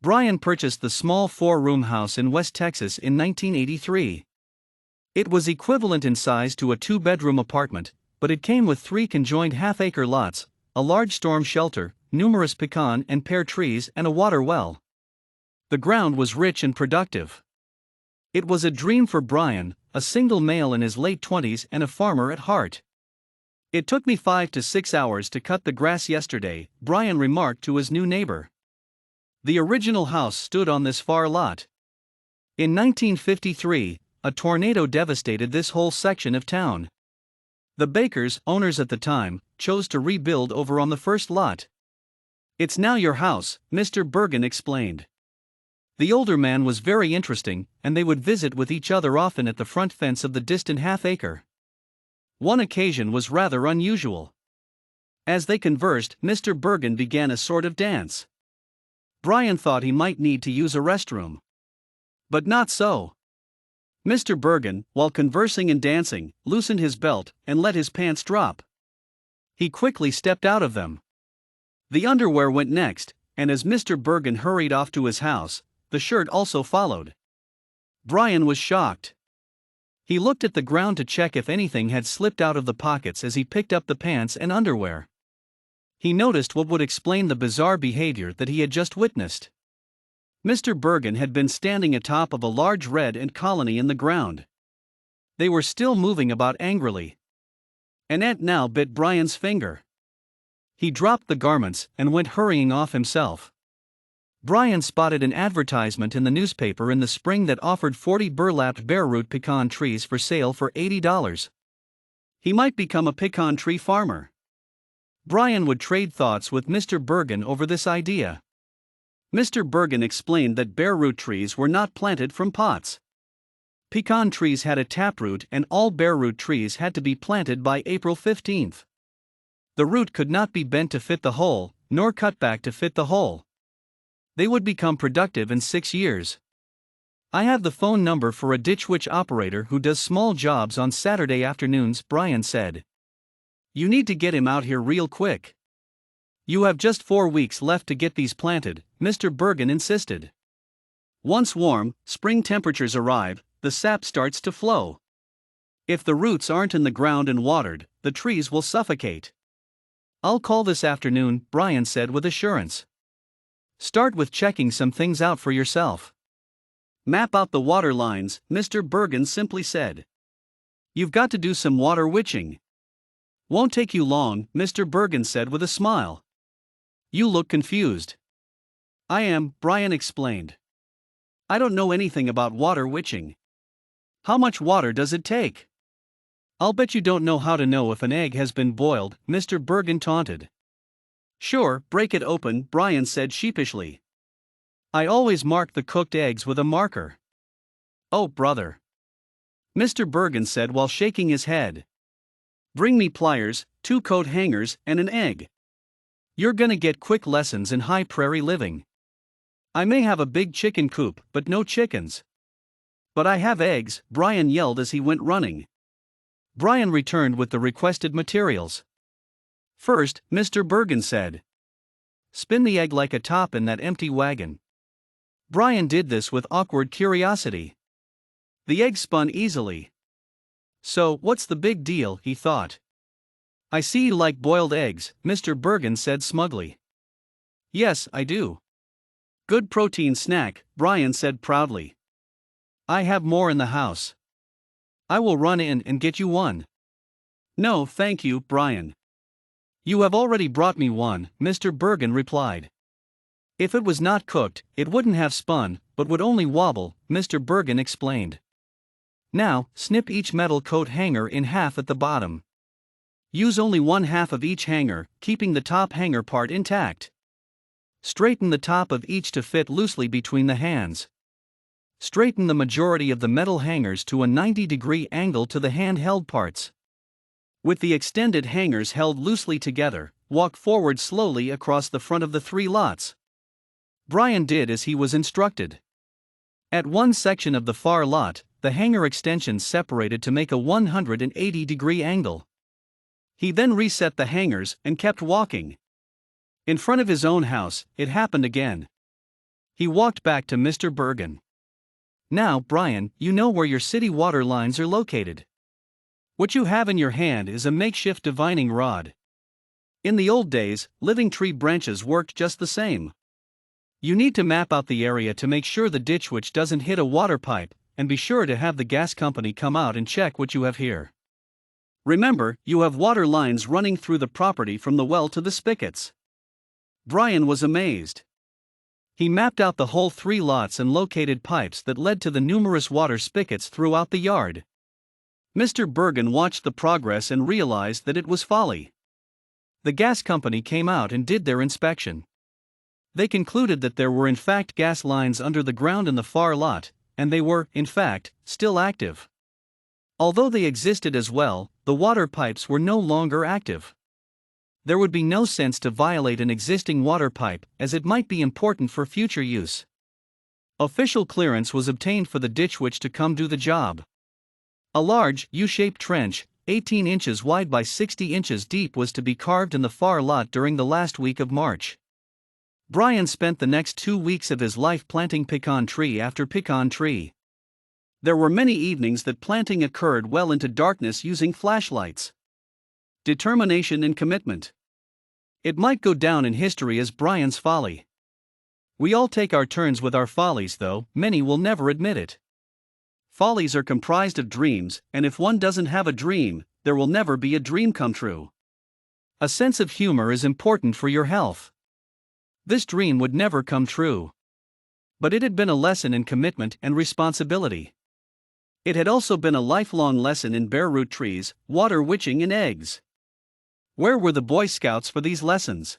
Brian purchased the small four-room house in West Texas in 1983. It was equivalent in size to a two-bedroom apartment, but it came with 3 conjoined half-acre lots, a large storm shelter, numerous pecan and pear trees, and a water well. The ground was rich and productive. It was a dream for Brian, a single male in his late 20s and a farmer at heart. "It took me 5 to 6 hours to cut the grass yesterday," Brian remarked to his new neighbor. The original house stood on this far lot. In 1953, a tornado devastated this whole section of town. The Bakers, owners at the time, chose to rebuild over on the first lot. "It's now your house," Mr. Bergen explained. The older man was very interesting, and they would visit with each other often at the front fence of the distant half-acre. One occasion was rather unusual. As they conversed, Mr. Bergen began a sort of dance. Brian thought he might need to use a restroom. But not so. Mr. Bergen, while conversing and dancing, loosened his belt and let his pants drop. He quickly stepped out of them. The underwear went next, and as Mr. Bergen hurried off to his house, the shirt also followed. Brian was shocked. He looked at the ground to check if anything had slipped out of the pockets as he picked up the pants and underwear. He noticed what would explain the bizarre behavior that he had just witnessed. Mr. Bergen had been standing atop of a large red ant colony in the ground. They were still moving about angrily. An ant now bit Brian's finger. He dropped the garments and went hurrying off himself. Brian spotted an advertisement in the newspaper in the spring that offered 40 burlapped bare-root pecan trees for sale for $80. He might become a pecan tree farmer. Brian would trade thoughts with Mr. Bergen over this idea. Mr. Bergen explained that bare-root trees were not planted from pots. Pecan trees had a taproot and all bare-root trees had to be planted by April 15th. The root could not be bent to fit the hole, nor cut back to fit the hole. They would become productive in 6 years. "I have the phone number for a ditch witch operator who does small jobs on Saturday afternoons," Brian said. "You need to get him out here real quick." "You have just 4 weeks left to get these planted," Mr. Bergen insisted. "Once warm, spring temperatures arrive, the sap starts to flow. If the roots aren't in the ground and watered, the trees will suffocate." "I'll call this afternoon," Brian said with assurance. "Start with checking some things out for yourself. Map out the water lines," Mr. Bergen simply said. "You've got to do some water witching." "Won't take you long," Mr. Bergen said with a smile. "You look confused." "I am," Brian explained. "I don't know anything about water witching." "How much water does it take?" "I'll bet you don't know how to know if an egg has been boiled," Mr. Bergen taunted. "Sure, break it open," Brian said sheepishly. "I always mark the cooked eggs with a marker." "Oh, brother," Mr. Bergen said while shaking his head. "Bring me pliers, 2 coat hangers, and an egg. You're gonna get quick lessons in high prairie living." "I may have a big chicken coop, but no chickens." "But I have eggs," Brian yelled as he went running. Brian returned with the requested materials. "First," Mr. Bergen said, "spin the egg like a top in that empty wagon." Brian did this with awkward curiosity. The egg spun easily. "So, what's the big deal?" he thought. "I see you like boiled eggs," Mr. Bergen said smugly. "Yes, I do." "Good protein snack," Brian said proudly. "I have more in the house. I will run in and get you one." "No, thank you, Brian. You have already brought me one," Mr. Bergen replied. "If it was not cooked, it wouldn't have spun, but would only wobble," Mr. Bergen explained. "Now, snip each metal coat hanger in half at the bottom. Use only 1/2 of each hanger, keeping the top hanger part intact. Straighten the top of each to fit loosely between the hands. Straighten the majority of the metal hangers to a 90-degree angle to the hand-held parts. With the extended hangers held loosely together, walk forward slowly across the front of the 3 lots." Brian did as he was instructed. At one section of the far lot, the hanger extensions separated to make a 180-degree angle. He then reset the hangers and kept walking. In front of his own house, it happened again. He walked back to Mr. Bergen. Now, Brian, you know where your city water lines are located. What you have in your hand is a makeshift divining rod. In the old days, living tree branches worked just the same. You need to map out the area to make sure the ditch witch doesn't hit a water pipe, and be sure to have the gas company come out and check what you have here. Remember, you have water lines running through the property from the well to the spigots. Brian was amazed. He mapped out the whole 3 lots and located pipes that led to the numerous water spigots throughout the yard. Mr. Bergen watched the progress and realized that it was folly. The gas company came out and did their inspection. They concluded that there were in fact gas lines under the ground in the far lot, and they were, in fact, still active. Although they existed as well, the water pipes were no longer active. There would be no sense to violate an existing water pipe, as it might be important for future use. Official clearance was obtained for the ditch witch to come do the job. A large, U-shaped trench, 18 inches wide by 60 inches deep, was to be carved in the far lot during the last week of March. Brian spent the next 2 weeks of his life planting pecan tree after pecan tree. There were many evenings that planting occurred well into darkness using flashlights. Determination and commitment. It might go down in history as Brian's folly. We all take our turns with our follies, though many will never admit it. Follies are comprised of dreams, and if one doesn't have a dream, there will never be a dream come true. A sense of humor is important for your health. This dream would never come true. But it had been a lesson in commitment and responsibility. It had also been a lifelong lesson in bare root trees, water witching, and eggs. Where were the Boy Scouts for these lessons?